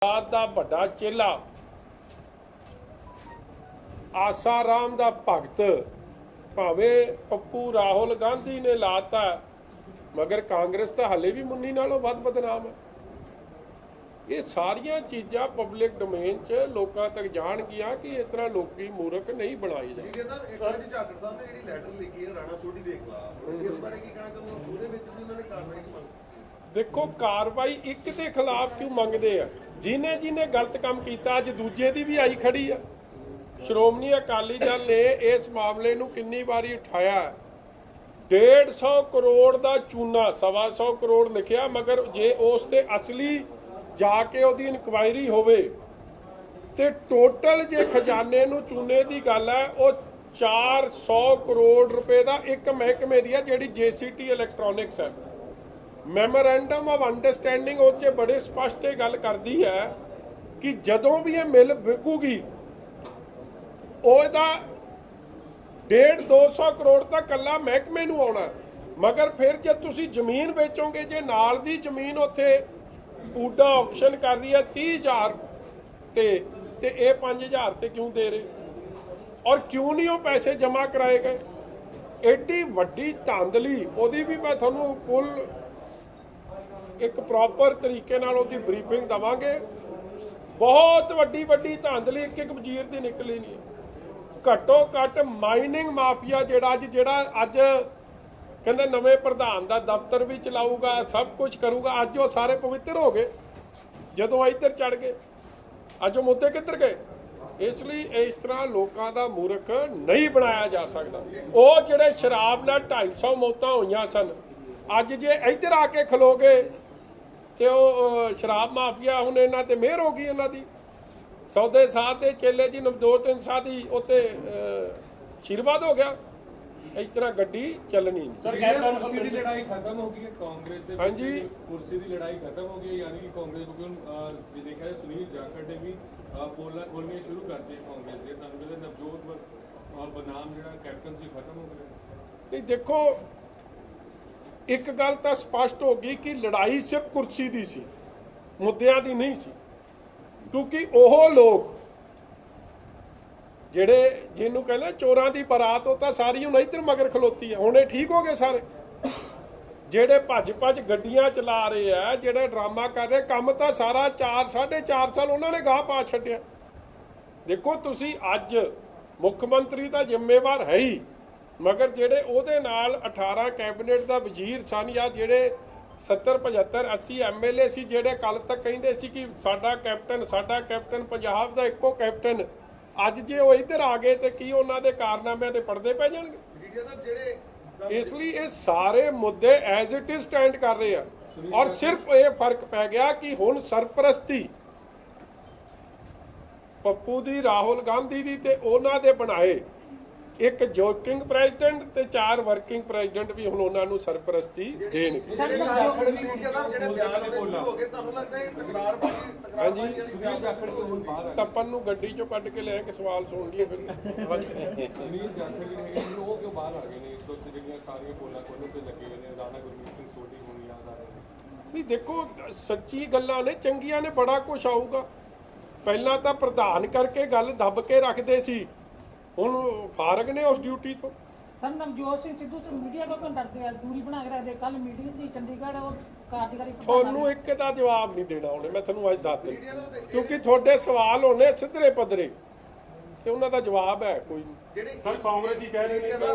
ਦਾ ਵੱਡਾ ਚੇਲਾ ਆਸਾਰਾਮ ਦਾ ਭਗਤ ਭਾਵੇਂ ਪੱਪੂ ਰਾਹੁਲ ਗਾਂਧੀ ਨੇ ਲਾਤਾ ਮਗਰ ਕਾਂਗਰਸ ਤਾਂ ਹਲੇ ਵੀ ਮੁੰਨੀ ਨਾਲੋਂ ਵੱਧ ਬਦਨਾਮ ਹੈ। ਇਹ ਸਾਰੀਆਂ ਚੀਜ਼ਾਂ ਪਬਲਿਕ ਡੋਮੇਨ 'ਚ ਲੋਕਾਂ ਤੱਕ ਜਾਣਗੀਆਂ ਕਿ ਇਸ ਤਰ੍ਹਾਂ ਲੋਕੀ ਮੂਰਖ ਨਹੀਂ ਬਣਾਏ ਜਾਂਦੇ। ਝਾਕੜ ਸਾਹਿਬ ਨੇ ਜਿਹੜੀ ਲੈਟਰ ਲਿਖੀ ਹੈ ਰਾਣਾ ਸੋਢੀ ਦੇ ਖਿਲਾਫ, ਇਸ ਬਾਰੇ ਕੀ ਕਹਿਣਾ ਚਾਹੁੰਦੇ? ਉਹਦੇ ਵਿੱਚ ਵੀ ਉਹਨਾਂ ਨੇ ਕਾਰਵਾਈ ਦੀ ਮੰਗ। ਦੇਖੋ ਕਾਰਵਾਈ ਇੱਕ ਦੇ ਖਿਲਾਫ ਕਿਉਂ ਮੰਗਦੇ ਆ? ਜਿਹਨੇ ਗਲਤ ਕੰਮ ਕੀਤਾ ਅੱਜ ਦੂਜੇ ਦੀ ਵੀ ਆਈ ਖੜੀ ਆ। ਸ਼੍ਰੋਮਣੀ ਅਕਾਲੀ ਦਲ ਨੇ ਇਸ ਮਾਮਲੇ ਨੂੰ ਕਿੰਨੀ ਵਾਰੀ ਉਠਾਇਆ। 150 ਕਰੋੜ ਦਾ ਚੂਨਾ 125 ਕਰੋੜ ਲਿਖਿਆ, ਮਗਰ ਜੇ ਉਸ ਤੇ ਅਸਲੀ ਜਾ ਕੇ ਉਹਦੀ ਇਨਕੁਆਇਰੀ ਹੋਵੇ ਤੇ ਟੋਟਲ ਜੇ ਖਜ਼ਾਨੇ ਨੂੰ ਚੂਨੇ ਦੀ ਗੱਲ ਹੈ ਉਹ 400 ਕਰੋੜ ਰੁਪਏ ਦਾ ਇੱਕ ਮਹਿਕਮੇ ਦੀ ਹੈ ਜਿਹੜੀ JCT ਇਲੈਕਟ੍ਰੋਨਿਕਸ ਹੈ। ਮੈਮੋਰੈਂਡਮ ਆਫ ਅੰਡਰਸਟੈਂਡਿੰਗ ਉਹ 'ਚ ਬੜੇ ਸਪਸ਼ਟ ਇਹ ਗੱਲ ਕਰਦੀ ਹੈ ਕਿ ਜਦੋਂ ਵੀ ਇਹ ਮਿਲ ਵਿਕੂਗੀ ਉਹਦਾ 150-200 ਕਰੋੜ ਤਾਂ ਕੱਲਾ ਮਹਿਕਮੇ ਨੂੰ ਆਉਣਾ, ਮਗਰ ਫਿਰ ਜੇ ਤੁਸੀਂ ਜ਼ਮੀਨ ਵੇਚੋਗੇ, ਜੇ ਨਾਲ ਦੀ ਜ਼ਮੀਨ ਉੱਥੇ ਪੂਡਾ ਆਕਸ਼ਨ ਕਰ ਰਹੀ ਹੈ 30,000 ਤੇ ਇਹ 5,000 ਤੇ ਕਿਉਂ ਦੇ ਰਹੇ ਔਰ ਕਿਉਂ ਨਹੀਂ ਉਹ ਪੈਸੇ ਜਮ੍ਹਾਂ ਕਰਾਏ ਗਏ? ਐਡੀ ਵੱਡੀ ਧਾਂਦਲੀ ਉਹਦੀ ਵੀ ਮੈਂ ਤੁਹਾਨੂੰ ਫੁੱਲ ਇੱਕ ਪ੍ਰੋਪਰ ਤਰੀਕੇ ਨਾਲ ਉਹਦੀ ਬਰੀਫਿੰਗ ਦਵਾਂਗੇ। ਬਹੁਤ ਵੱਡੀ ਧਾਂਦਲੀ ਇੱਕ ਵਜ਼ੀਰ ਦੀ ਨਿਕਲੀ ਨਹੀਂ। ਘੱਟੋ ਘੱਟ ਮਾਈਨਿੰਗ ਮਾਫੀਆ ਜਿਹੜਾ ਅੱਜ ਕਹਿੰਦੇ ਨਵੇਂ ਪ੍ਰਧਾਨ ਦਾ ਦਫ਼ਤਰ ਵੀ ਚਲਾਊਗਾ, ਸਭ ਕੁਝ ਕਰੂਗਾ, ਅੱਜ ਉਹ ਸਾਰੇ ਪਵਿੱਤਰ ਹੋ ਗਏ ਜਦੋਂ ਇੱਧਰ ਚੜ ਗਏ। ਅੱਜ ਉਹ ਮੁੱਦੇ ਕਿੱਧਰ ਗਏ? ਇਸ ਲਈ ਇਸ ਤਰ੍ਹਾਂ ਲੋਕਾਂ ਦਾ ਮੂਰਖ ਨਹੀਂ ਬਣਾਇਆ ਜਾ ਸਕਦਾ। ਉਹ ਜਿਹੜੇ ਸ਼ਰਾਬ ਨਾਲ 250 ਮੌਤਾਂ ਹੋਈਆਂ ਸਨ, ਅੱਜ ਜੇ ਇੱਧਰ ਆ ਕੇ ਖਲੋਗੇ ਤੇ ਉਹ ਸ਼ਰਾਬ ਮਾਫੀਆ ਹੁਣ ਇਹਨਾਂ ਤੇ ਮਿਹਰ ਹੋ ਗਈ। ਇਹਨਾਂ ਦੀ ਸੌਦੇ ਸਾਧ ਦੇ ਚੇਲੇ ਜੀ ਨਵਜੋਤ ਇਨਸਾਨ ਦੀ ਉੱਤੇ ਆਸ਼ੀਰਵਾਦ ਹੋ ਗਿਆ। ਇਸ ਤਰ੍ਹਾਂ ਗੱਡੀ ਚੱਲਣੀ ਨਹੀਂ। ਸਰ ਕੁਰਸੀ ਦੀ ਲੜਾਈ ਖਤਮ ਹੋ ਗਈ ਹੈ ਕਾਂਗਰਸ ਦੇ? ਹਾਂਜੀ, ਕੁਰਸੀ ਦੀ ਲੜਾਈ ਖਤਮ ਹੋ ਗਈ, ਯਾਨੀ ਕਿ ਕਾਂਗਰਸ ਕਿਉਂਕਿ ਜੇ ਦੇਖਿਆ ਸੁਨੀਲ ਜਾਖੜ ਨੇ ਵੀ ਪੋਲਾਂ ਖੋਲ੍ਹਣੀਆਂ ਸ਼ੁਰੂ ਕਰਤੇ ਕਾਂਗਰਸ ਦੇ। ਤੁਹਾਨੂੰ ਕਹਿੰਦੇ ਨਵਜੋਤ ਔਰ ਬਨਾਮ ਜਿਹੜਾ ਕੈਪਟਨਸੀ ਖਤਮ ਹੋ ਗਈ। ਨਹੀਂ ਦੇਖੋ, ਇੱਕ ਗੱਲ ਤਾਂ ਸਪਸ਼ਟ ਹੋ ਗਈ ਕਿ ਲੜਾਈ ਸਿਰਫ ਕੁਰਸੀ ਦੀ ਸੀ, ਮੁੱਦਿਆਂ ਦੀ ਨਹੀਂ ਸੀ। ਕਿਉਂਕਿ ਉਹ ਲੋਕ ਜਿਹੜੇ ਜਿਹਨੂੰ ਕਹਿੰਦੇ ਚੋਰਾਂ ਦੀ ਬਰਾਤ, ਉਹ ਤਾਂ ਸਾਰੀ ਹੁਣ ਇੱਧਰ ਮਗਰ ਖਲੋਤੀ ਹੈ। ਹੁਣ ਇਹ ਠੀਕ ਹੋ ਗਏ ਸਾਰੇ ਜਿਹੜੇ ਭੱਜ ਗੱਡੀਆਂ ਚਲਾ ਰਹੇ ਆ, ਜਿਹੜੇ ਡਰਾਮਾ ਕਰ ਰਹੇ, ਕੰਮ ਤਾਂ ਸਾਰਾ 4-4.5 ਸਾਲ ਉਹਨਾਂ ਨੇ ਗਾਹ ਪਾ ਛੱਡਿਆ। ਦੇਖੋ ਤੁਸੀਂ ਅੱਜ ਮੁੱਖ ਮੰਤਰੀ ਦਾ ਜ਼ਿੰਮੇਵਾਰ ਹੈ ਹੀ, ਮਗਰ ਜਿਹੜੇ ਉਹਦੇ ਨਾਲ 18 ਕੈਬਨਿਟ ਦਾ ਵਜ਼ੀਰ ਸਨ ਜਾਂ ਜਿਹੜੇ 70-75-80 MLA ਸੀ, ਜਿਹੜੇ ਕੱਲ ਤੱਕ ਕਹਿੰਦੇ ਸੀ ਕਿ ਸਾਡਾ ਕੈਪਟਨ ਪੰਜਾਬ ਦਾ ਇੱਕੋ ਕੈਪਟਨ, ਅੱਜ ਜੇ ਉਹ ਇੱਧਰ ਆ ਗਏ ਤੇ ਕੀ ਉਹਨਾਂ ਦੇ ਕਾਰਨਾਮਿਆਂ ਤੇ ਪਰਦੇ ਪੈ ਜਾਣਗੇ? ਇਸ ਲਈ ਇਹ ਸਾਰੇ ਮੁੱਦੇ ਐਜ਼ ਇਟ ਇਜ਼ ਸਟੈਂਡ ਕਰ ਰਹੇ ਆ। ਔਰ ਸਿਰਫ ਇਹ ਫਰਕ ਪੈ ਗਿਆ ਕਿ ਹੁਣ ਸਰਪ੍ਰਸਤੀ ਪੱਪੂ ਦੀ, ਰਾਹੁਲ ਗਾਂਧੀ ਦੀ ਤੇ ਉਹਨਾਂ ਦੇ ਬਣਾਏ ਇੱਕ ਜੋਕਿੰਗ ਪ੍ਰੈਜ਼ੀਡੈਂਟ ਤੇ 4 ਵਰਕਿੰਗ ਪ੍ਰੈਜ਼ੀਡੈਂਟ ਵੀ ਹੁਣ ਉਹਨਾਂ ਨੂੰ ਸਰਪ੍ਰਸਤੀ ਦੇਣਗੇ। ਤੱਪਨ ਨੂੰ ਗੱਡੀ ਚੋਂ ਕੱਢ ਕੇ ਲੈ ਕੇ ਸਵਾਲ ਸੁਣ ਲਈਏ ਫਿਰ। ਸੁਨੀਲ ਜਾਖੜ ਜਿਹੜੇ ਹੈਗੇ ਉਹ ਕਿਉਂ ਬਾਹਰ ਆ ਗਏ ਨੇ? ਇਸ ਵਕਤ ਜਿਹੜੀਆਂ ਸਾਰੀਆਂ ਪੋਲਾਂ ਖੋਲ੍ਹਣ ਤੇ ਲੱਗੇ ਹੋਏ ਨੇ, ਰਾਣਾ ਗੁਰਮੀਤ ਸਿੰਘ ਸੋਢੀ ਹੁਣ ਯਾਦ ਆ ਰਹੇ ਨੇ। ਨਹੀਂ ਦੇਖੋ, ਸੱਚੀ ਗੱਲਾਂ ਨੇ, ਚੰਗੀਆਂ ਨੇ, ਬੜਾ ਕੁਝ ਆਊਗਾ। ਪਹਿਲਾਂ ਤਾਂ ਪ੍ਰਧਾਨ ਕਰਕੇ ਗੱਲ ਦੱਬ ਕੇ ਰੱਖਦੇ ਸੀ, ਹੁਣ ਫਾਰਗ ਨੇ ਉਸ ਡਿਊਟੀ ਤੋਂ। ਸਰ ਨਵਜੋਤ ਸਿੰਘ ਸਿੱਧੂ ਮੀਡੀਆ ਕੋਲ ਡਰਦੇ ਆ, ਦੂਰੀ ਬਣਾ ਕੇ ਰੱਖਦੇ। ਕੱਲ ਮੀਟਿੰਗ ਸੀ ਚੰਡੀਗੜ੍ਹ, ਉਹ ਕਾਰਜਕਾਰੀ ਤੁਹਾਨੂੰ ਇੱਕ ਦਾ ਜਵਾਬ ਨਹੀਂ ਦੇਣਾ ਉਹਨੇ, ਮੈਂ ਤੁਹਾਨੂੰ ਅੱਜ ਦੱਸ ਦਿੰਦਾ, ਕਿਉਂਕਿ ਤੁਹਾਡੇ ਸਵਾਲ ਹੋਣੇ ਸਿੱਧਰੇ ਪੱਧਰੇ ਤੇ ਉਹਨਾਂ ਦਾ ਜਵਾਬ ਹੈ ਕੋਈ ਨਹੀਂ। ਜਿਹੜੇ ਕਾਂਗਰਸ ਹੀ ਕਹਿ ਰਹੇ ਨੇ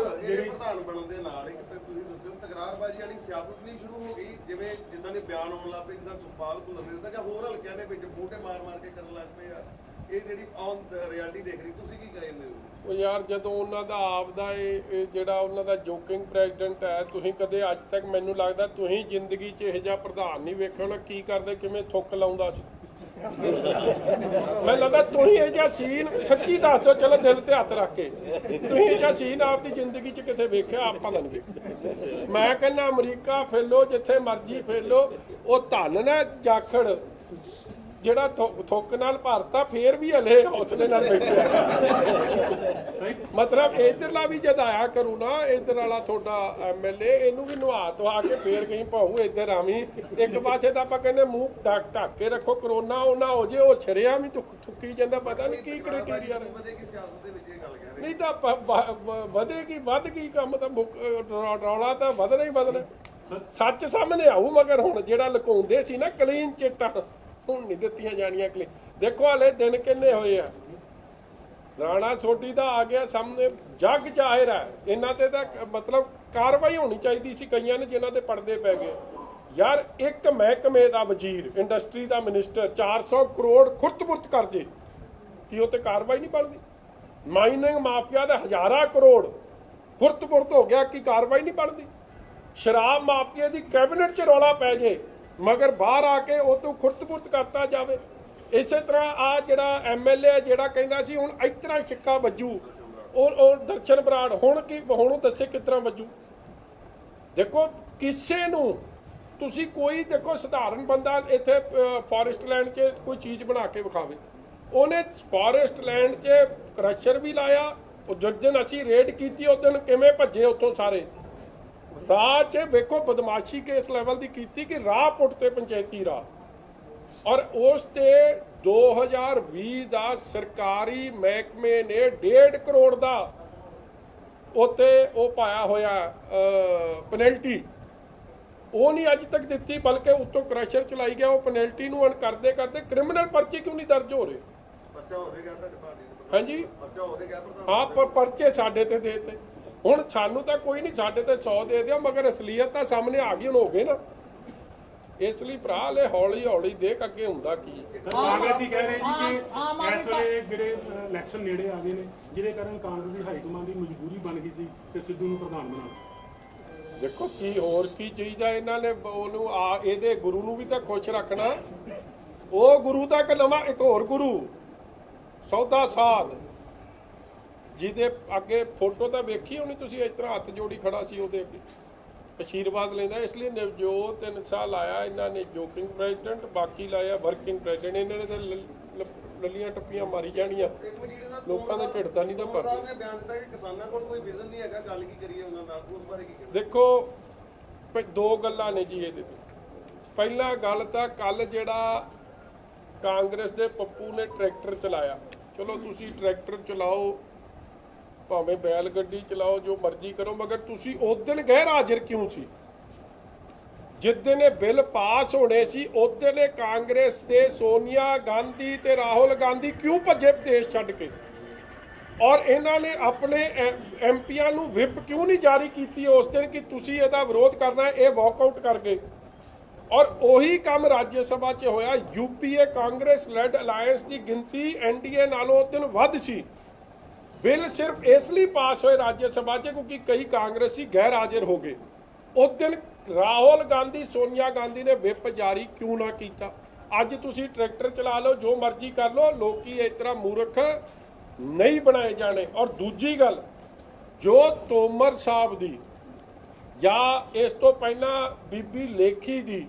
ਜਿਹੜੇ ਪ੍ਰਧਾਨ ਬਣਨ ਦੇ ਨਾਲ ਇੱਕ ਤਾਂ ਤੁਸੀਂ ਦੱਸਿਓ ਤਕਰਾਰਬਾਜ਼ੀ ਵਾਲੀ ਸਿਆਸਤ ਨਹੀਂ ਸ਼ੁਰੂ ਹੋ ਗਈ, ਜਿਵੇਂ ਜਿੱਦਾਂ ਦੇ ਬਿਆਨ ਆਉਣ ਲੱਗ ਪਏ, ਜਿੱਦਾਂ ਸੁਖਪਾਲ ਭੁੱਲਰ ਨੇ ਦਿੱਤਾ ਜਾਂ ਹੋਰ ਹਲਕਿਆਂ ਦੇ ਵਿੱਚ ਮੋਢੇ ਮਾਰ ਕੇ ਕਰਨ ਲੱਗ ਪਏ ਆ। ਇਹ ਜਿਹੜੀ ਔਨ ਰਿਐਲਿਟੀ ਦੇਖ ਰਹੀ, ਤੁਸੀਂ ਕੀ ਕਹਿੰਦੇ ਹੋ? ਉਹ ਯਾਰ ਜਦੋਂ ਉਹਨਾਂ ਦਾ ਆਪ ਦਾ ਇਹ ਜਿਹੜਾ ਉਹਨਾਂ ਦਾ ਜੋਕਿੰਗ ਪ੍ਰੈਜ਼ੀਡੈਂਟ ਹੈ, ਤੁਸੀਂ ਕਦੇ ਅੱਜ ਤੱਕ ਮੈਨੂੰ ਲੱਗਦਾ ਤੁਸੀਂ ਜ਼ਿੰਦਗੀ 'ਚ ਇਹੋ ਜਿਹਾ ਪ੍ਰਧਾਨ ਨਹੀਂ ਵੇਖਿਆ ਹੋਣਾ। ਕੀ ਕਰਦੇ, ਕਿਵੇਂ ਥੁੱਕ ਲਾਉਂਦਾ ਸੀ। ਮੈਨੂੰ ਲੱਗਦਾ ਤੁਸੀਂ ਇਹ ਜਿਹਾ ਸੀਨ ਸੱਚੀ ਦੱਸ ਦਿਓ, ਚਲੋ ਦਿਲ ਤੇ ਹੱਥ ਰੱਖ ਕੇ, ਤੁਸੀਂ ਇਹ ਜਿਹਾ ਸੀਨ ਆਪਦੀ ਜ਼ਿੰਦਗੀ 'ਚ ਕਿਤੇ ਵੇਖਿਆ? ਆਪਾਂ ਤਾਂ ਨਹੀਂ ਵੇਖਿਆ। ਮੈਂ ਕਹਿੰਦਾ ਅਮਰੀਕਾ ਫੇਲੋ, ਜਿੱਥੇ ਮਰਜ਼ੀ ਫੇਲੋ, ਉਹ ਧੰਨ ਨਾ ਜਾਖੜ ਜਿਹੜਾ ਥੁੱਕ ਨਾਲ ਭਰਤਾ ਫੇਰ ਵੀ ਹਲੇ ਹੌਸਲੇ ਨਾਲ ਬੈਠਿਆ। ਮਤਲਬ ਇਧਰਲਾ ਵੀ ਜਦ ਆਇਆ ਕਰੂ ਨਾ, ਇਧਰ ਵਾਲਾ ਤੁਹਾਡਾ ਐਮਐਲਏ, ਇਹਨੂੰ ਵੀ ਨਵਾ ਧਵਾ ਕੇ ਫੇਰ ਕਹੀਂ ਭਾਊ ਇੱਧਰ ਆਵੀਂ। ਇੱਕ ਪਾਸੇ ਤਾਂ ਆਪਾਂ ਕਹਿੰਦੇ ਮੂੰਹ ਢੱਕ ਕੇ ਰੱਖੋ, ਕਰੋਨਾ ਉਹ ਨਾ ਹੋ ਜੇ, ਉਹ ਛੜਿਆ ਵੀ ਥੁੱਕੀ ਜਾਂਦਾ, ਪਤਾ ਨਹੀਂ ਕੀ ਕ੍ਰਾਈਟੇਰੀਆ ਨੇ। ਵਧੇਗੀ ਸਿਆਸਤ ਦੇ ਵਿੱਚ ਇਹ ਗੱਲ ਕਹਿ ਰਹੇ ਨਹੀਂ ਤਾਂ ਵਧੇਗੀ, ਵੱਧ ਗਈ ਕੰਮ ਤਾਂ ਰੌਲਾ ਤਾਂ ਵਧਣਾ ਹੀ ਵਧਣਾ। ਸੱਚ ਸਾਹਮਣੇ ਆਊ, ਮਗਰ ਹੁਣ ਜਿਹੜਾ ਲੁਕਾਉਂਦੇ ਸੀ ਨਾ ਕਲੀਨ ਚਿੱਟਾਂ, ਹੁਣ ਨਹੀਂ ਦਿੱਤੀਆਂ ਜਾਣੀਆਂ ਕਲੀਨ। ਦੇਖੋ ਹਾਲੇ ਦਿਨ ਕਿੰਨੇ ਹੋਏ ਆ, ਰਾਣਾ ਸੋਢੀ ਦਾ ਆ ਗਿਆ ਸਾਹਮਣੇ, ਜੱਗ ਜ਼ਾਹਿਰ ਹੈ। ਇਹਨਾਂ ਤੇ ਤਾਂ ਮਤਲਬ ਕਾਰਵਾਈ ਹੋਣੀ ਚਾਹੀਦੀ ਸੀ, ਕਈਆਂ ਨੇ ਜਿਨ੍ਹਾਂ ਤੇ ਪਰਦੇ ਪੈ ਗਏ। ਯਾਰ ਇੱਕ ਮਹਿਕਮੇ ਦਾ ਵਜ਼ੀਰ, ਇੰਡਸਟਰੀ ਦਾ ਮਿਨਿਸਟਰ 400 ਕਰੋੜ ਖੁਰਤ-ਬੁਰਤ ਕਰ ਜੇ, ਕੀ ਉਹ ਤੇ ਕਾਰਵਾਈ ਨਹੀਂ ਬਣਦੀ? ਮਾਈਨਿੰਗ ਮਾਫੀਆ ਦਾ ਹਜ਼ਾਰਾਂ ਕਰੋੜ ਖੁਰਤ-ਬੁਰਤ ਹੋ ਗਿਆ, ਕੀ ਕਾਰਵਾਈ ਨਹੀਂ ਬਣਦੀ? ਸ਼ਰਾਬ ਮਾਫੀਆ ਦੀ ਕੈਬਨਿਟ 'ਚ ਰੌਲਾ ਪੈ ਜੇ, ਮਗਰ ਬਾਹਰ ਆ ਕੇ ਉਹ ਤੋਂ ਖੁਰਤ-ਬੁਰਤ ਕਰਤਾ ਜਾਵੇ। ਇਸੇ ਤਰ੍ਹਾਂ ਆ ਜਿਹੜਾ ਐਮਐਲਏ ਜਿਹੜਾ ਕਹਿੰਦਾ ਸੀ ਹੁਣ ਇਸ ਤਰ੍ਹਾਂ ਛਿੱਕਾ ਵੱਜੂ, ਉਹ ਦਰਸ਼ਨ ਬਰਾੜ, ਹੁਣ ਉਹ ਦੱਸੇ ਕਿਸ ਤਰ੍ਹਾਂ ਵੱਜੂ? ਦੇਖੋ ਕਿਸੇ ਨੂੰ ਤੁਸੀਂ ਕੋਈ ਦੇਖੋ ਸਧਾਰਨ ਬੰਦਾ ਇੱਥੇ ਫੋਰੈਸਟ ਲੈਂਡ 'ਚ ਕੋਈ ਚੀਜ਼ ਬਣਾ ਕੇ ਵਿਖਾਵੇ, ਉਹਨੇ ਫੋਰੈਸਟ ਲੈਂਡ 'ਚ ਕ੍ਰਸ਼ਰ ਵੀ ਲਾਇਆ। ਉਹ ਜਿਸ ਦਿਨ ਅਸੀਂ ਰੇਡ ਕੀਤੀ ਉਸ ਦਿਨ ਕਿਵੇਂ ਭੱਜੇ ਉੱਥੋਂ ਸਾਰੇ। ਰਾਹ 'ਚ ਵੇਖੋ ਬਦਮਾਸ਼ੀ ਕਿਸ ਲੈਵਲ ਦੀ ਕੀਤੀ ਕਿ ਰਾਹ ਪੁੱਟ ਤੇ ਪੰਚਾਇਤੀ ਰਾਹ, ਔਰ ਉਸ ਤੇ 2020 ਦਾ ਸਰਕਾਰੀ ਮਹਿਕਮੇ ਨੇ 1.5 ਕਰੋੜ ਦਾ ਉੱਤੇ ਉਹ ਪਾਇਆ ਹੋਇਆ ਪੈਨਲਟੀ, ਉਹ ਨਹੀਂ ਅੱਜ ਤੱਕ ਦਿੱਤੀ, ਬਲਕਿ ਉੱਤੋਂ ਕ੍ਰਸ਼ਰ ਚਲਾਈ ਗਿਆ। ਉਹ ਪੈਨਲਟੀ ਨੂੰ ਕਰਦੇ ਕਰਦੇ ਕ੍ਰਿਮੀਨਲ ਪਰਚੇ ਕਿਉਂ ਨਹੀਂ ਦਰਜ ਹੋ ਰਹੇ? ਪਰਚਾ ਹੋ ਰਿਹਾ ਤੁਹਾਡੇ ਪਾਰਟੀ ਹਾਂਜੀ, ਪਰਚਾ ਹੋ ਰਿਹਾ ਪ੍ਰਧਾਨ। ਹਾਂ, ਪਰ ਪਰਚੇ ਸਾਡੇ ਤੇ ਦੇਤੇ। ਹੁਣ ਸਾਨੂੰ ਤਾਂ ਕੋਈ ਨਹੀਂ, ਸਾਡੇ ਤੇ 100 ਦੇ ਦਿਓ, ਮਗਰ ਅਸਲੀਅਤ ਤਾਂ ਸਾਹਮਣੇ ਆ ਗਈ, ਹੁਣ ਹੋ ਗਏ ਨਾ। ਇਸ ਲਈ ਭਰਾ ਲੈ ਹੌਲੀ ਹੌਲੀ ਦੇਖ ਅੱਗੇ ਹੁੰਦਾ ਕੀ ਹੈ। ਕਾਂਗਰਸੀ ਕਹਿ ਰਹੇ ਜੀ ਕਿ ਇਸ ਵੇਲੇ ਜਿਹੜੇ ਇਲੈਕਸ਼ਨ ਨੇੜੇ ਆ ਗਏ ਨੇ, ਜਿਹਦੇ ਕਾਰਨ ਕਾਂਗਰਸੀ ਹਾਈਕਮਾਂਡ ਦੀ ਮਜਬੂਰੀ ਬਣ ਗਈ ਸੀ ਕਿ ਸਿੱਧੂ ਨੂੰ ਪ੍ਰਧਾਨ ਬਣਾ। ਦੇਖੋ ਕੀ ਹੋਰ ਕੀ ਚਾਹੀਦਾ ਇਹਨਾਂ ਨੇ, ਉਹਨੂੰ ਇਹਦੇ ਗੁਰੂ ਨੂੰ ਵੀ ਤਾਂ ਖੁਸ਼ ਰੱਖਣਾ। ਉਹ ਗੁਰੂ ਦਾ ਇੱਕ ਨਵਾਂ ਇੱਕ ਹੋਰ ਗੁਰੂ ਸੌਦਾ ਸਾਧ, ਜਿਹਦੇ ਅੱਗੇ ਫੋਟੋ ਤਾਂ ਵੇਖੀ ਹੋਣੀ ਤੁਸੀਂ, ਇਸ ਤਰ੍ਹਾਂ ਹੱਥ ਜੋੜੀ ਖੜਾ ਸੀ, ਉਹਦੇ ਅੱਗੇ ਆਸ਼ੀਰਵਾਦ ਲੈਂਦਾ। ਇਸ ਲਈ ਨਵਜੋਤ 3 ਸਾਲ ਆਇਆ, ਇਹਨਾਂ ਨੇ ਜੋਕਿੰਗ ਪ੍ਰੈਜ਼ੀਡੈਂਟ, ਬਾਕੀ ਲਾਇਆ ਵਰਕਿੰਗ ਪ੍ਰੈਜ਼ੀਡੈਂਟ। ਇਹਨਾਂ ਨੇ ਤਾਂ ਲੱਲੀਆਂ ਟੱਪੀਆਂ ਮਾਰੀ ਜਾਣੀਆਂ, ਲੋਕਾਂ ਦੇ ਢਿੱਡ ਤਾਂ ਨਹੀਂ ਤਾਂ ਭਰਦੇ। ਸਾਹਿਬ ਨੇ ਬਿਆਨ ਦਿੱਤਾ ਕਿ ਕਿਸਾਨਾਂ ਕੋਲ ਕੋਈ ਵਿਜ਼ਨ ਨਹੀਂ ਹੈਗਾ, ਗੱਲ ਕੀ ਕਰੀਏ ਉਹਨਾਂ ਨਾਲ, ਉਸ ਬਾਰੇ ਕੀ ਕਹਿੰਦੇ? ਦੇਖੋ ਦੋ ਗੱਲਾਂ ਨੇ ਜੀ ਇਹਦੇ ਤੇ। ਪਹਿਲਾ ਗੱਲ ਤਾਂ ਕੱਲ ਜਿਹੜਾ ਕਾਂਗਰਸ ਦੇ ਪੱਪੂ ਨੇ ਟਰੈਕਟਰ ਚਲਾਇਆ, ਚਲੋ ਤੁਸੀਂ ਟਰੈਕਟਰ ਚਲਾਓ, ਭਾਵੇਂ ਬੈਲ ਗੱਡੀ ਚਲਾਓ, ਜੋ ਮਰਜ਼ੀ ਕਰੋ, ਮਗਰ ਤੁਸੀਂ ਉਸ ਦਿਨ ਗੈਰ ਹਾਜ਼ਰ ਕਿਉਂ ਸੀ? ਜਿਸ ਦਿਨ ਇਹ ਬਿੱਲ ਪਾਸ ਹੋਣੇ ਸੀ ਉਸ ਦਿਨ ਇਹ ਕਾਂਗਰਸ ਦੇ ਸੋਨੀਆ ਗਾਂਧੀ ਤੇ ਰਾਹੁਲ ਗਾਂਧੀ ਕਿਉਂ ਭੱਜੇ ਦੇਸ਼ ਛੱਡ ਕੇ? ਔਰ ਇਹਨਾਂ ਨੇ ਆਪਣੇ ਐਮਪੀਆਂ ਨੂੰ ਵਿਪ ਕਿਉਂ ਨਹੀਂ ਜਾਰੀ ਕੀਤੀ ਉਸ ਦਿਨ ਕਿ ਤੁਸੀਂ ਇਹਦਾ ਵਿਰੋਧ ਕਰਨਾ? ਇਹ ਵਾਕਆਊਟ ਕਰ ਗਏ। ਔਰ ਉਹੀ ਕੰਮ ਰਾਜ ਸਭਾ 'ਚ ਹੋਇਆ। ਯੂਪੀਏ ਕਾਂਗਰਸ ਲੈਡ ਅਲਾਇੰਸ ਦੀ ਗਿਣਤੀ ਐਨਡੀਏ ਨਾਲੋਂ ਉਸ ਦਿਨ ਵੱਧ ਸੀ। ਬਿੱਲ ਸਿਰਫ ਇਸ ਲਈ ਪਾਸ ਹੋਏ ਰਾਜ ਸਭਾ 'ਚ ਕਿਉਂਕਿ ਕਈ ਕਾਂਗਰਸੀ ਗੈਰ ਹਾਜ਼ਰ ਹੋ ਗਏ। ਉਸ ਦਿਨ ਰਾਹੁਲ ਗਾਂਧੀ ਸੋਨੀਆ ਗਾਂਧੀ ਨੇ ਵਿਪ ਜਾਰੀ ਕਿਉਂ ਨਾ ਕੀਤਾ? ਅੱਜ ਤੁਸੀਂ ਟਰੈਕਟਰ ਚਲਾ ਲਓ, ਜੋ ਮਰਜ਼ੀ ਕਰ ਲਓ, ਲੋਕੀ ਇਸ ਤਰ੍ਹਾਂ ਮੂਰਖ ਨਹੀਂ ਬਣਾਏ ਜਾਣੇ। ਔਰ ਦੂਜੀ ਗੱਲ, ਜੋ ਤੋਮਰ ਸਾਹਿਬ ਦੀ ਜਾਂ ਇਸ ਤੋਂ ਪਹਿਲਾਂ ਬੀਬੀ ਲੇਖੀ ਦੀ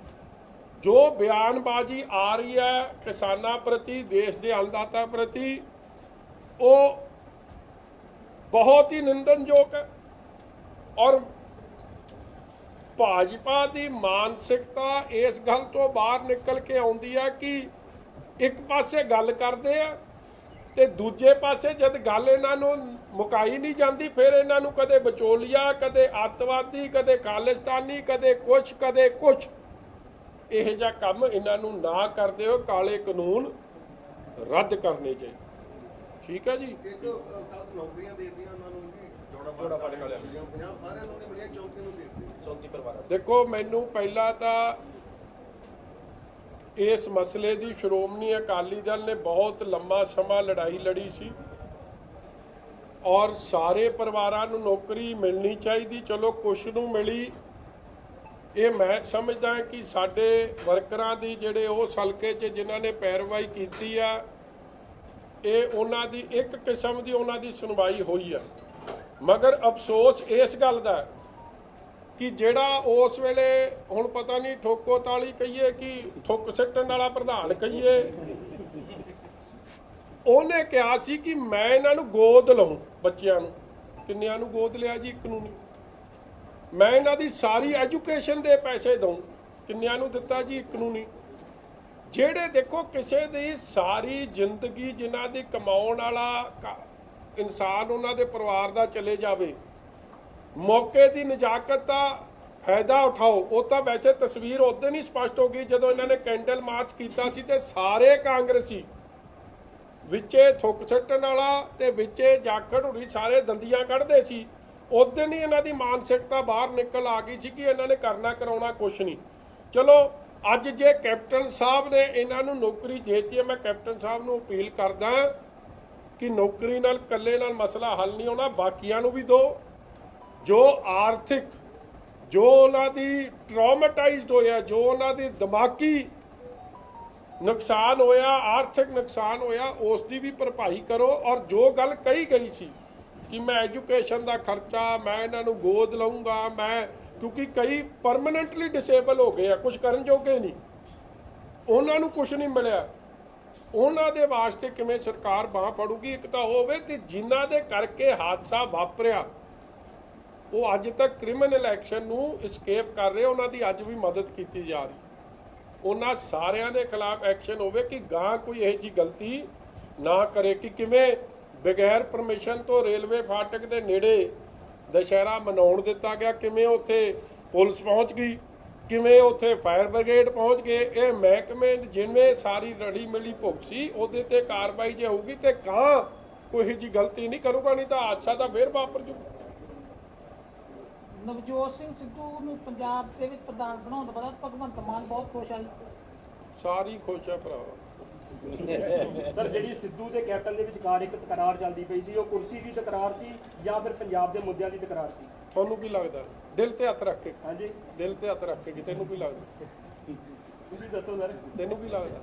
ਜੋ ਬਿਆਨਬਾਜ਼ੀ ਆ ਰਹੀ ਹੈ ਕਿਸਾਨਾਂ ਪ੍ਰਤੀ, ਦੇਸ਼ ਦੇ ਅੰਨਦਾਤਾ ਪ੍ਰਤੀ, ਉਹ ਬਹੁਤ ਹੀ ਨਿੰਦਣਯੋਗ ਹੈ। ਔਰ ਭਾਜਪਾ ਦੀ ਮਾਨਸਿਕਤਾ ਇਸ ਗੱਲ ਤੋਂ ਬਾਹਰ ਨਿਕਲ ਕੇ ਆਉਂਦੀ ਹੈ ਕਿ ਇੱਕ ਪਾਸੇ ਗੱਲ ਕਰਦੇ ਆ ਤੇ ਦੂਜੇ ਪਾਸੇ ਜਦ ਗੱਲ ਇਹਨਾਂ ਨੂੰ ਮੁਕਾਈ ਨਹੀਂ ਜਾਂਦੀ, ਫਿਰ ਇਹਨਾਂ ਨੂੰ ਕਦੇ ਵਿਚੋਲੀਆ, ਕਦੇ ਅੱਤਵਾਦੀ, ਕਦੇ ਖਾਲਿਸਤਾਨੀ, ਕਦੇ ਕੁਛ ਕਦੇ ਕੁਛ। ਇਹ ਜਿਹਾ ਕੰਮ ਇਹਨਾਂ ਨੂੰ ਨਾ ਕਰਦੇ ਹੋ। ਕਾਲੇ ਕਾਨੂੰਨ ਰੱਦ ਕਰਨੇ ਚਾਹੀਦੇ। ਠੀਕ ਹੈ ਜੀ। ਇੱਕ ਕੱਲ ਨੌਕਰੀਆਂ ਦੇ ਦਿੱਤੀਆਂ ਉਹਨਾਂ ਨੂੰ ਜੀ, ਜੋੜਾ ਪਾੜੇ ਵਾਲਿਆਂ ਨੂੰ 50 ਸਾਰਿਆਂ ਨੂੰ ਨਹੀਂ ਮਿਲਿਆ, 34 ਨੂੰ ਦੇ ਦਿੱਤੀ, 34 ਪਰਿਵਾਰਾਂ। ਦੇਖੋ ਮੈਨੂੰ ਪਹਿਲਾਂ ਤਾਂ ਇਸ ਮਸਲੇ ਦੀ ਸ਼੍ਰੋਮਣੀ ਅਕਾਲੀ ਦਲ ਨੇ ਬਹੁਤ ਲੰਮਾ ਸਮਾਂ ਲੜਾਈ ਲੜੀ ਸੀ ਔਰ ਸਾਰੇ ਪਰਿਵਾਰਾਂ ਨੂੰ ਨੌਕਰੀ ਮਿਲਣੀ ਚਾਹੀਦੀ। ਚਲੋ ਕੁਛ ਨੂੰ ਮਿਲੀ। ਇਹ ਮੈਂ ਸਮਝਦਾ ਹਾਂ ਕਿ ਸਾਡੇ ਵਰਕਰਾਂ ਦੀ ਜਿਹੜੇ ਉਸ ਹਲਕੇ 'ਚ ਜਿਨ੍ਹਾਂ ਨੇ ਪੈਰਵਾਈ ਕੀਤੀ ਆ, ਇਹ ਉਹਨਾਂ ਦੀ ਇੱਕ ਕਿਸਮ ਦੀ ਉਹਨਾਂ ਦੀ ਸੁਣਵਾਈ ਹੋਈ ਆ। ਮਗਰ ਅਫਸੋਸ ਇਸ ਗੱਲ ਦਾ ਕਿ ਜਿਹੜਾ ਉਸ ਵੇਲੇ ਹੁਣ ਪਤਾ ਨਹੀਂ ਠੋਕੋ ਤਾਲੀ ਕਹੀਏ ਕਿ ਠੁੱਕ ਸਿੱਟਣ ਵਾਲਾ ਪ੍ਰਧਾਨ ਕਹੀਏ, ਉਹਨੇ ਕਿਹਾ ਸੀ ਕਿ ਮੈਂ ਇਹਨਾਂ ਨੂੰ ਗੋਦ ਲਵਾਂ ਬੱਚਿਆਂ ਨੂੰ। ਕਿੰਨਿਆਂ ਨੂੰ ਗੋਦ ਲਿਆ ਜੀ? ਇੱਕ ਨੂੰ ਨਹੀਂ। ਮੈਂ ਇਹਨਾਂ ਦੀ ਸਾਰੀ ਐਜੂਕੇਸ਼ਨ ਦੇ ਪੈਸੇ ਦਊਂ। ਕਿੰਨਿਆਂ ਨੂੰ ਦਿੱਤਾ ਜੀ? ਇੱਕ ਨੂੰ ਨਹੀਂ। ਜਿਹੜੇ ਦੇਖੋ ਕਿਸੇ ਦੀ ਸਾਰੀ ਜ਼ਿੰਦਗੀ ਜਿਨ੍ਹਾਂ ਦੀ ਕਮਾਉਣ ਵਾਲਾ ਇਨਸਾਨ ਉਹਨਾਂ ਦੇ ਪਰਿਵਾਰ ਦਾ ਚਲੇ ਜਾਵੇ, ਮੌਕੇ ਦੀ ਨਜ਼ਾਕਤ ਦਾ ਫਾਇਦਾ ਉਠਾਓ। ਉਹ ਤਾਂ ਵੈਸੇ ਤਸਵੀਰ ਉਦੋਂ ਹੀ ਸਪਸ਼ਟ ਹੋ ਗਈ ਜਦੋਂ ਇਹਨਾਂ ਨੇ ਕੈਂਡਲ ਮਾਰਚ ਕੀਤਾ ਸੀ ਤੇ ਸਾਰੇ ਕਾਂਗਰਸੀ ਵਿੱਚੇ ਥੁੱਕ ਸੱਟਣ ਵਾਲਾ ਤੇ ਵਿੱਚੇ ਜਾਖੜ ਹੋਣੀ ਸਾਰੇ ਦੰਦੀਆਂ ਕੱਢਦੇ ਸੀ। ਉਦੋਂ ਹੀ ਇਹਨਾਂ ਦੀ ਮਾਨਸਿਕਤਾ ਬਾਹਰ ਨਿਕਲ ਆ ਗਈ ਸੀ ਕਿ ਇਹਨਾਂ ਨੇ ਕਰਨਾ ਕਰਾਉਣਾ ਕੁਛ ਨਹੀਂ। ਚਲੋ ਅੱਜ ਜੇ ਕੈਪਟਨ ਸਾਹਿਬ ਨੇ ਇਹਨਾਂ ਨੂੰ ਨੌਕਰੀ ਦੇਤੀ ਹੈ, ਮੈਂ ਕੈਪਟਨ ਸਾਹਿਬ ਨੂੰ ਅਪੀਲ ਕਰਦਾ ਕਿ ਨੌਕਰੀ ਨਾਲ ਇਕੱਲੇ ਨਾਲ ਮਸਲਾ ਹੱਲ ਨਹੀਂ ਹੋਣਾ, ਬਾਕੀਆਂ ਨੂੰ ਵੀ ਦਿਓ। ਜੋ ਆਰਥਿਕ, ਜੋ ਉਹਨਾਂ ਦੀ ਟਰਾਮਾਟਾਈਜ਼ਡ ਹੋਇਆ, ਜੋ ਉਹਨਾਂ ਦੀ ਦਿਮਾਗੀ ਨੁਕਸਾਨ ਹੋਇਆ, ਆਰਥਿਕ ਨੁਕਸਾਨ ਹੋਇਆ, ਉਸ ਦੀ ਵੀ ਭਰਪਾਈ ਕਰੋ। ਔਰ ਜੋ ਗੱਲ ਕਹੀ ਗਈ ਸੀ ਕਿ ਮੈਂ ਐਜੂਕੇਸ਼ਨ ਦਾ ਖਰਚਾ ਮੈਂ ਇਹਨਾਂ ਨੂੰ ਗੋਦ ਲਵਾਂਗਾ, ਮੈਂ ਕਿਉਂਕਿ ਕਈ ਪਰਮਨੈਂਟਲੀ ਡਿਸੇਬਲ ਹੋ ਗਏ ਆ, ਕੁਝ ਕਰਨ ਜੋਗੇ ਨਹੀਂ, ਉਹਨਾਂ ਨੂੰ ਕੁਝ ਨਹੀਂ ਮਿਲਿਆ। ਉਹਨਾਂ ਦੇ ਵਾਸਤੇ ਕਿਵੇਂ ਸਰਕਾਰ ਬਾਂਹ ਫੜੂਗੀ? ਇੱਕ ਤਾਂ ਹੋਵੇ ਤੇ ਜਿਨ੍ਹਾਂ ਦੇ ਕਰਕੇ ਹਾਦਸਾ ਵਾਪਰਿਆ ਉਹ ਅੱਜ ਤੱਕ ਕ੍ਰਿਮੀਨਲ ਐਕਸ਼ਨ ਨੂੰ escape ਕਰ ਰਹੇ, ਉਹਨਾਂ ਦੀ ਅੱਜ ਵੀ ਮਦਦ ਕੀਤੀ ਜਾ ਰਹੀ। ਉਹਨਾਂ ਸਾਰਿਆਂ ਦੇ ਖਿਲਾਫ ਐਕਸ਼ਨ ਹੋਵੇ ਕਿ ਗਾਂ ਕੋਈ ਇਹੋ ਜਿਹੀ ਗਲਤੀ ਨਾ ਕਰੇ ਕਿ ਕਿਵੇਂ ਬਗੈਰ ਪਰਮਿਸ਼ਨ ਤੋਂ ਰੇਲਵੇ ਫਾਟਕ ਦੇ ਨੇੜੇ ਦੁਸ਼ਹਿਰਾ ਮਨਾਉਣ ਦਿੱਤਾ ਗਿਆ, ਕਿਵੇਂ ਉੱਥੇ ਪੁਲਿਸ ਪਹੁੰਚ ਗਈ, ਕਿਵੇਂ ਉੱਥੇ ਫਾਇਰ ਬ੍ਰਿਗੇਡ ਪਹੁੰਚ ਗਏ। ਇਹ ਮਹਿਕਮੇ ਜਿਵੇਂ ਸਾਰੀ ਰਲੀ ਮਿਲੀ ਭੁੱਖ ਸੀ ਉਹਦੇ ਤੇ ਕਾਰਵਾਈ ਜੇ ਹੋਊਗੀ ਤੇ ਗਾਂ ਕੋਈ ਇਹੋ ਜਿਹੀ ਗਲਤੀ ਨਹੀਂ ਕਰੂਗਾ, ਨਹੀਂ ਤਾਂ ਹਾਦਸਾ ਤਾਂ ਫੇਰ ਵਾਪਰ ਜੂ। ਨਵਜੋਤ ਸਿੰਘ ਸਿੱਧੂ ਨੂੰ ਪੰਜਾਬ ਦੇ ਵਿੱਚ ਪ੍ਰਧਾਨ ਬਣਾਉਣ ਤੋਂ ਬਾਅਦ ਭਗਵੰਤ ਮਾਨ ਬਹੁਤ ਖੁਸ਼ ਆ ਜੀ। ਸਾਰੀ ਖੁਸ਼ ਆ ਭਰਾ। ਸਰ, ਜਿਹੜੀ ਸਿੱਧੂ ਤੇ ਕੈਪਟਨ ਦੇ ਵਿਚਕਾਰ ਇੱਕ ਤਕਰਾਰ ਚੱਲਦੀ ਪਈ ਸੀ, ਉਹ ਕੁਰਸੀ ਦੀ ਤਕਰਾਰ ਸੀ ਜਾਂ ਫਿਰ ਪੰਜਾਬ ਦੇ ਮੁੱਦਿਆਂ ਦੀ ਤਕਰਾਰ ਸੀ? ਤੁਹਾਨੂੰ ਕੀ ਲੱਗਦਾ? ਦਿਲ ਤੇ ਹੱਥ ਰੱਖ ਕੇ। ਹਾਂਜੀ, ਦਿਲ ਤੇ ਹੱਥ ਰੱਖ ਕੇ ਤੈਨੂੰ ਕੀ ਲੱਗਦਾ? ਤੁਸੀਂ ਦੱਸੋ ਸਰ। ਤੈਨੂੰ ਕੀ ਲੱਗਦਾ?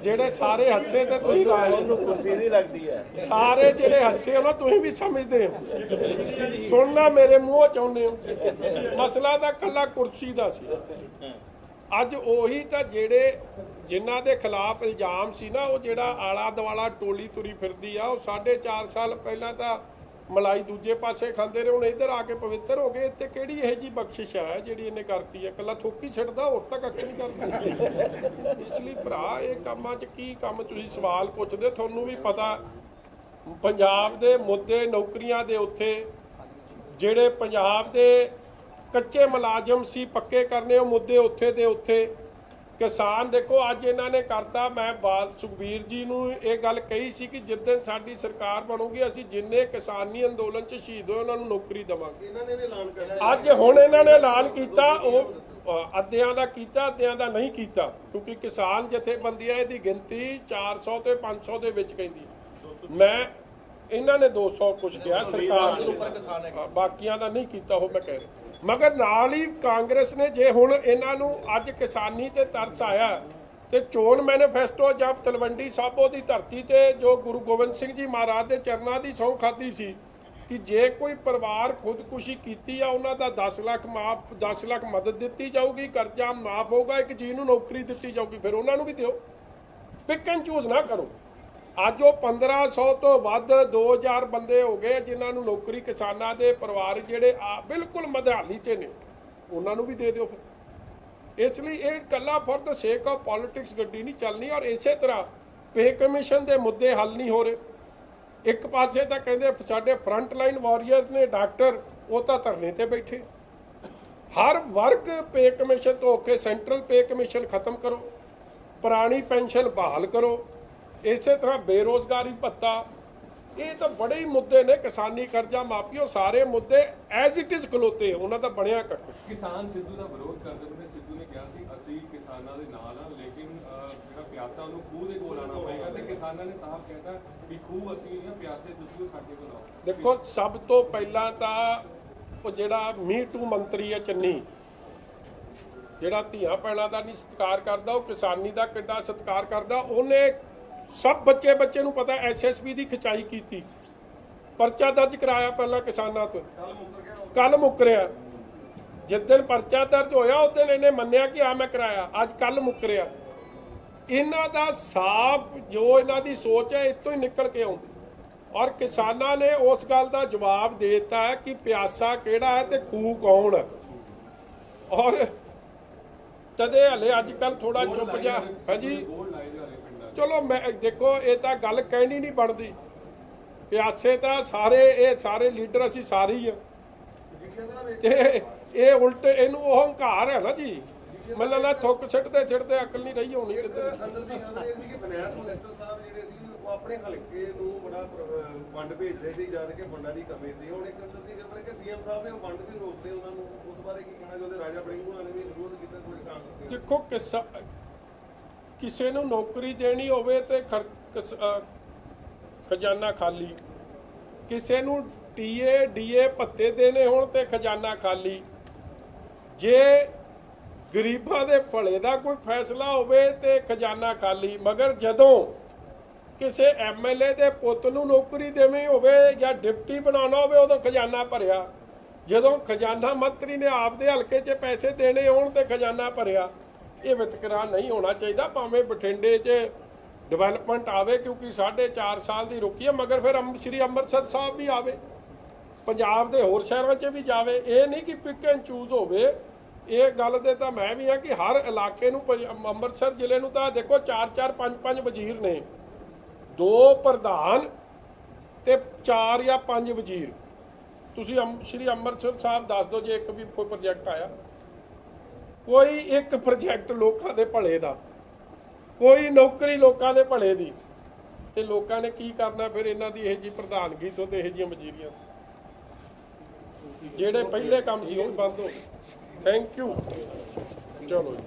ਜਿਹੜੇ ਸਾਰੇ ਹੱਸੇ ਤੇ ਤੁਸੀਂ ਲਾਏ, ਉਹਨੂੰ ਕੁਰਸੀ ਦੀ ਲੱਗਦੀ ਹੈ। ਸਾਰੇ ਜਿਹੜੇ ਹੱਸੇ ਹੋ ਨਾ ਤੁਸੀਂ ਵੀ ਸਮਝਦੇ ਹੋ, ਸੁਣਨਾ ਮੇਰੇ ਮੂੰਹੋਂ ਚਾਹੁੰਦੇ ਹੋ। ਮਸਲਾ ਤਾਂ ਕੱਲਾ ਕੁਰਸੀ ਦਾ ਸੀ। ਅੱਜ ਉਹੀ ਤਾਂ ਜਿਹੜੇ ਜਿਨ੍ਹਾਂ ਦੇ ਖਿਲਾਫ ਇਲਜ਼ਾਮ ਸੀ ਨਾ, ਉਹ ਜਿਹੜਾ ਆਲਾ ਦੁਆਲਾ ਟੋਲੀ ਤੁਰੀ ਫਿਰਦੀ ਆ, ਉਹ 4.5 ਸਾਲ ਪਹਿਲਾਂ ਤਾਂ ਮਲਾਈ ਦੂਜੇ ਪਾਸੇ ਖਾਂਦੇ ਰਹੇ, ਹੁਣ ਇੱਧਰ ਆ ਕੇ ਪਵਿੱਤਰ ਹੋ ਗਏ। ਇੱਥੇ ਕਿਹੜੀ ਇਹੋ ਜਿਹੀ ਬਖਸ਼ਿਸ਼ ਹੈ ਜਿਹੜੀ ਇਹਨੇ ਕਰਤੀ ਹੈ? ਇਕੱਲਾ ਥੋਕੀ ਛੱਡਦਾ, ਹੋਰ ਤਾਂ ਕੱਖ ਨਹੀਂ ਕਰਦਾ। ਇਸ ਲਈ ਭਰਾ ਇਹ ਕੰਮਾਂ 'ਚ ਕੀ ਕੰਮ ਤੁਸੀਂ ਸਵਾਲ ਪੁੱਛਦੇ? ਤੁਹਾਨੂੰ ਵੀ ਪਤਾ ਪੰਜਾਬ ਦੇ ਮੁੱਦੇ ਨੌਕਰੀਆਂ ਦੇ ਉੱਥੇ ਜਿਹੜੇ ਪੰਜਾਬ ਦੇ ਕੱਚੇ ਮੁਲਾਜ਼ਮ ਸੀ ਪੱਕੇ ਕਰਨੇ, ਉਹ ਮੁੱਦੇ ਉੱਥੇ ਦੇ ਉੱਥੇ। ਕਿਸਾਨ ਦੇਖੋ ਅੱਜ ਇਹਨਾਂ ਨੇ ਕਰਤਾ। ਮੈਂ ਸੁਖਬੀਰ ਜੀ ਨੂੰ ਇਹ ਗੱਲ ਕਹੀ ਸੀ ਕਿ ਜਿੱਦਣ ਸਾਡੀ ਸਰਕਾਰ ਬਣੂਗੀ ਅਸੀਂ ਜਿੰਨੇ ਕਿਸਾਨੀ ਅੰਦੋਲਨ 'ਚ ਸ਼ਹੀਦ ਹੋਏ ਉਹਨਾਂ ਨੂੰ ਨੌਕਰੀ ਦੇਵਾਂਗੇ। ਇਹਨਾਂ ਨੇ ਵੀ ਐਲਾਨ ਕਰ ਅੱਜ ਹੁਣ ਇਹਨਾਂ ਨੇ ਐਲਾਨ ਕੀਤਾ, ਉਹ ਅੱਧਿਆਂ ਦਾ ਕੀਤਾ, ਅੱਧਿਆਂ ਦਾ ਨਹੀਂ ਕੀਤਾ, ਕਿਉਂਕਿ ਕਿਸਾਨ ਜਥੇਬੰਦੀਆਂ ਇਹਦੀ ਗਿਣਤੀ 400 ਤੇ 500 ਦੇ ਵਿੱਚ ਕਹਿੰਦੀ। ਮੈਂ ਇਹਨਾਂ ਨੇ 200 ਕੁਝ ਕਿਹਾ ਸਰਕਾਰ, ਬਾਕੀਆਂ ਦਾ ਨਹੀਂ ਕੀਤਾ ਉਹ ਮੈਂ ਕਹਿ ਰਿਹਾ। ਮਗਰ ਨਾਲ ਹੀ ਕਾਂਗਰਸ ਨੇ ਜੇ ਹੁਣ ਇਹਨਾਂ ਨੂੰ ਅੱਜ ਕਿਸਾਨੀ ਤੇ ਤਰਸ ਆਇਆ ਤੇ ਚੋਣ ਮੈਨੀਫੈਸਟੋ ਜਦ ਤਲਵੰਡੀ ਸਾਬੋ ਦੀ ਧਰਤੀ ਤੇ ਜੋ ਗੁਰੂ ਗੋਬਿੰਦ ਸਿੰਘ ਜੀ ਮਹਾਰਾਜ ਦੇ ਚਰਨਾਂ ਦੀ ਸਹੁੰ ਖਾਧੀ ਸੀ ਕਿ ਜੇ ਕੋਈ ਪਰਿਵਾਰ ਖੁਦਕੁਸ਼ੀ ਕੀਤੀ ਆ ਉਹਨਾਂ ਦਾ 10 ਲੱਖ ਮਦਦ ਦਿੱਤੀ ਜਾਊਗੀ, ਕਰਜ਼ਾ ਮਾਫ ਹੋਊਗਾ, ਇੱਕ ਜੀ ਨੂੰ ਨੌਕਰੀ ਦਿੱਤੀ ਜਾਊਗੀ, ਫਿਰ ਉਹਨਾਂ ਨੂੰ ਵੀ ਦਿਓ। ਪਿਕ ਐਂਡ ਚੂਜ਼ ਨਾ ਕਰੋ। ਅੱਜ ਉਹ 1500 ਤੋਂ ਵੱਧ 2000 ਬੰਦੇ ਹੋ ਗਏ ਜਿਨ੍ਹਾਂ ਨੂੰ ਨੌਕਰੀ, ਕਿਸਾਨਾਂ ਦੇ ਪਰਿਵਾਰ ਜਿਹੜੇ ਬਿਲਕੁਲ ਮਧਿਆਲੀ 'ਚ ਨੇ, ਉਹਨਾਂ ਨੂੰ ਵੀ ਦੇ ਦਿਓ ਫਿਰ। ਇਸ ਲਈ ਇਹ ਇਕੱਲਾ ਫॉर द ਸੇਕ ਆਫ ਪੋਲਿਟਿਕਸ ਗੱਡੀ ਨਹੀਂ ਚੱਲਣੀ। ਔਰ ਇਸੇ ਤਰ੍ਹਾਂ ਪੇ ਕਮਿਸ਼ਨ ਦੇ ਮੁੱਦੇ ਹੱਲ ਨਹੀਂ ਹੋ ਰਹੇ। ਇੱਕ ਪਾਸੇ ਤਾਂ ਕਹਿੰਦੇ ਸਾਡੇ ਫਰੰਟ ਲਾਈਨ ਵਾਰੀਅਰਸ ਨੇ, ਡਾਕਟਰ, ਉਹ ਤਾਂ ਧਰਨੇ ਤੇ ਬੈਠੇ। ਹਰ ਵਰਗ ਪੇ ਕਮਿਸ਼ਨ ਤੋਂ ਹੋ ਕੇ ਸੈਂਟਰਲ ਪੇ ਕਮਿਸ਼ਨ ਖਤਮ ਕਰੋ, ਪੁਰਾਣੀ ਪੈਨਸ਼ਨ ਬਹਾਲ ਕਰੋ, ਇਸੇ ਤਰ੍ਹਾਂ ਬੇਰੋਜ਼ਗਾਰੀ ਭੱਤਾ, ਇਹ ਤਾਂ ਬੜੇ ਹੀ ਮੁੱਦੇ ਨੇ। ਕਿਸਾਨੀ ਕਰਜ਼ਾ ਮਾਫੀ, ਉਹ ਸਾਰੇ ਮੁੱਦੇ ਐਜ਼ ਇਟ ਇਜ਼ ਖਲੋਤੇ, ਉਹਨਾਂ ਦਾ ਬਣਿਆ ਕੱਖ। ਕਿਸਾਨ ਸਿੱਧੂ ਦਾ ਵਿਰੋਧ ਕਰਦੇ ਨੇ। ਸਿੱਧੂ ਨੇ ਕਿਹਾ ਸੀ ਅਸੀਂ ਕਿਸਾਨਾਂ ਦੇ ਨਾਲ ਆ, ਲੇਕਿਨ ਜਿਹੜਾ ਪਿਆਸਾ ਉਹਨੂੰ ਖੂਹ ਦੇ ਕੋਲ ਆਉਣਾ ਪਏਗਾ, ਤੇ ਕਿਸਾਨਾਂ ਨੇ ਸਾਫ਼ ਕਹਿਤਾ ਵੀ ਖੂਹ ਅਸੀਂ ਨਹੀਂ ਆ, ਪਿਆਸੇ ਤੁਸੀਂ ਉਹ ਸਾਡੇ ਕੋਲ ਆਓ। ਦੇਖੋ ਸਭ ਤੋਂ ਪਹਿਲਾਂ ਤਾਂ ਉਹ ਜਿਹੜਾ ਮੀ ਟੂ ਮੰਤਰੀ ਹੈ ਚੰਨੀ, ਜਿਹੜਾ ਧੀਆਂ ਭੈਣਾਂ ਦਾ ਨਹੀਂ ਸਤਿਕਾਰ ਕਰਦਾ, ਉਹ ਕਿਸਾਨੀ ਦਾ ਕਿੱਡਾ ਸਤਿਕਾਰ ਕਰਦਾ। ਉਹਨੇ ਸਭ ਬੱਚੇ ਨੂੰ ਪਤਾ ਐਸਐਸਪੀ ਦੀ ਖਿਚਾਈ ਕੀਤੀ ਪਰਚਾ ਦਰਜ ਕਰਾਇਆ ਪਹਿਲਾਂ ਕਿਸਾਨਾਂ ਤੋਂ, ਕੱਲ ਮੁੱਕਰ ਗਿਆ ਉਹ। ਕੱਲ ਮੁੱਕਰਿਆ। ਜਿੱਦਣ ਪਰਚਾ ਦਰਜ ਹੋਇਆ ਉਸ ਦਿਨ ਇਹਨੇ ਮੰਨਿਆ ਕਿ ਆ ਮੈਂ ਕਰਾਇਆ, ਅੱਜ ਕੱਲ ਮੁੱਕਰਿਆ। ਇਹਨਾਂ ਦਾ ਸਾਫ਼ ਜੋ ਇਹਨਾਂ ਦੀ ਸੋਚ ਹੈ ਇੱਥੋਂ ਹੀ ਨਿਕਲ ਕੇ ਆਉਂਦੀ। ਔਰ ਕਿਸਾਨਾਂ ਨੇ ਉਸ ਗੱਲ ਦਾ ਜਵਾਬ ਦੇ ਦਿੱਤਾ ਹੈ ਕਿ ਪਿਆਸਾ ਕਿਹੜਾ ਹੈ ਤੇ ਖੂਹ ਕੌਣ ਹੈ। ਔਰ ਤਦੇ ਹਲੇ ਅੱਜ ਕੱਲ ਥੋੜਾ ਚੁੱਪ ਜਾ। ਹਾਂਜੀ ਬੋਲ ਲਾਏ ਜਾ ਰਹੇ ਪਿੰਡਾਂ 'ਚ। ਚਲੋ ਮੈਂ ਦੇਖੋ ਇਹ ਤਾਂ ਗੱਲ ਕਹਿਣੀ ਨਹੀਂ ਬਣਦੀ। ਪਿਆਸੇ ਤਾਂ ਸਾਰੇ ਇਹ ਸਾਰੇ ਲੀਡਰ ਅਸੀਂ ਸਾਰੇ ਹੀ ਆ ਮੀਡੀਆ ਦਾ ਵਿੱਚ ਤੇ ਇਹ ਉਲਟ ਇਹਨੂੰ ਉਹ ਹੰਕਾਰ ਹੈ ਨਾ ਜੀ। ਮੈਨੂੰ ਲੱਗਦਾ ਥੁੱਕ ਛੱਡਦੇ ਛੱਡਦੇ ਅਕਲ ਨਹੀਂ ਰਹੀ ਹੋਣੀ ਇੱਕ ਕਿਤੇ। ਅੰਦਰ ਦੀ ਖਬਰ ਇਹ ਸੀ ਕਿ ਫਾਈਨੈਂਸ ਮਿਨਿਸਟਰ ਸਾਹਿਬ ਜਿਹੜੇ ਸੀ ਉਹ ਆਪਣੇ ਹਲਕੇ ਨੂੰ ਬੜਾ ਫੰਡ ਭੇਜ ਰਹੇ ਸੀ, ਜਦ ਕਿ ਫੰਡਾਂ ਦੀ ਕਮੀ ਸੀ। ਹੁਣ ਇੱਕ ਅੰਦਰ ਦੀ ਖਬਰ ਹੈ ਕਿ ਸੀਐਮ ਸਾਹਿਬ ਨੇ ਉਹ ਫੰਡ ਵੀ ਰੋਕਤੇ ਉਹਨਾਂ ਨੂੰ। ਉਸ ਬਾਰੇ ਕੀ ਕਹਿਣਾ ਚਾਹੁੰਦੇ? ਰਾਜਾ ਵੜਿੰਗ ਹੋਣਾ ਨੇ ਵੀ ਵਿਰੋਧ ਕੀਤਾ ਕੋਈ ਕਾਂਗਰਸ ਦੇ। ਦੇਖੋ ਕਿਸੇ ਨੂੰ ਨੌਕਰੀ ਦੇਣੀ ਹੋਵੇ ਤੇ ਖਜ਼ਾਨਾ ਖਾਲੀ, ਕਿਸੇ ਨੂੰ ਟੀਏ ਡੀਏ ਭੱਤੇ ਦੇਣੇ ਹੋਣ ਤੇ ਖਜ਼ਾਨਾ ਖਾਲੀ। ਜੇ ਗਰੀਬਾਂ ਦੇ ਭਲੇ ਦਾ ਕੋਈ ਫੈਸਲਾ ਹੋਵੇ ਤੇ ਖਜ਼ਾਨਾ ਖਾਲੀ। ਮਗਰ ਜਦੋਂ ਕਿਸੇ ਐਮਐਲਏ ਦੇ ਪੁੱਤ ਨੂੰ ਨੌਕਰੀ ਦੇਣੀ ਹੋਵੇ ਜਾਂ ਡਿਪਟੀ ਬਣਾਉਣਾ ਹੋਵੇ ਉਦੋਂ ਖਜ਼ਾਨਾ ਭਰਿਆ। ਜਦੋਂ ਖਜ਼ਾਨਾ ਮੰਤਰੀ ਨੇ ਆਪਦੇ ਹਲਕੇ 'ਚ ਪੈਸੇ ਦੇਣੇ ਹੋਣ ਤੇ ਖਜ਼ਾਨਾ ਭਰਿਆ। ਇਹ ਵਿਤਕਰਾ ਨਹੀਂ ਹੋਣਾ ਚਾਹੀਦਾ। ਭਾਵੇਂ ਬਠਿੰਡੇ 'ਚ ਡਿਵੈਲਪਮੈਂਟ ਆਵੇ ਕਿਉਂਕਿ 4.5 ਸਾਲ ਦੀ ਰੁਕੀ ਹੈ, ਮਗਰ ਫਿਰ ਸ਼੍ਰੀ ਅੰਮ੍ਰਿਤਸਰ ਸਾਹਿਬ ਵੀ ਆਵੇ, ਪੰਜਾਬ ਦੇ ਹੋਰ ਸ਼ਹਿਰਾਂ 'ਚ ਵੀ ਜਾਵੇ। ਇਹ ਨਹੀਂ ਕਿ ਪਿਕ ਐਂਡ ਚੂਜ਼ ਹੋਵੇ। ਇਹ ਗੱਲ ਦੇ ਤਾਂ ਮੈਂ ਵੀ ਆ ਕਿ ਹਰ ਇਲਾਕੇ ਨੂੰ ਅੰਮ੍ਰਿਤਸਰ ਜ਼ਿਲ੍ਹੇ ਨੂੰ ਤਾਂ ਦੇਖੋ 4-4 5-5 ਵਜ਼ੀਰ ਨੇ, 2 ਪ੍ਰਧਾਨ ਤੇ 4 ਜਾਂ 5 ਵਜ਼ੀਰ। ਤੁਸੀਂ ਸ਼੍ਰੀ ਅੰਮ੍ਰਿਤਸਰ ਸਾਹਿਬ ਦੱਸ ਦਿਓ ਜੇ ਇੱਕ ਵੀ ਕੋਈ ਪ੍ਰੋਜੈਕਟ ਆਇਆ, ਕੋਈ ਇੱਕ ਪ੍ਰੋਜੈਕਟ ਲੋਕਾਂ ਦੇ ਭਲੇ ਦਾ, ਕੋਈ ਨੌਕਰੀ ਲੋਕਾਂ ਦੇ ਭਲੇ ਦੀ। ਤੇ ਲੋਕਾਂ ਨੇ ਕੀ ਕਰਨਾ ਫਿਰ ਇਹਨਾਂ ਦੀ ਇਹ ਜੀ ਪ੍ਰਧਾਨਗੀ ਤੋਂ ਤੇ ਇਹ ਜੀਆਂ ਵਜ਼ੀਰੀਆਂ। ਜਿਹੜੇ ਪਹਿਲੇ ਕੰਮ ਸੀ ਉਹ ਵੀ ਬੰਦ ਹੋ ਗਏ। Thank you. ਚਲੋ ਜੀ।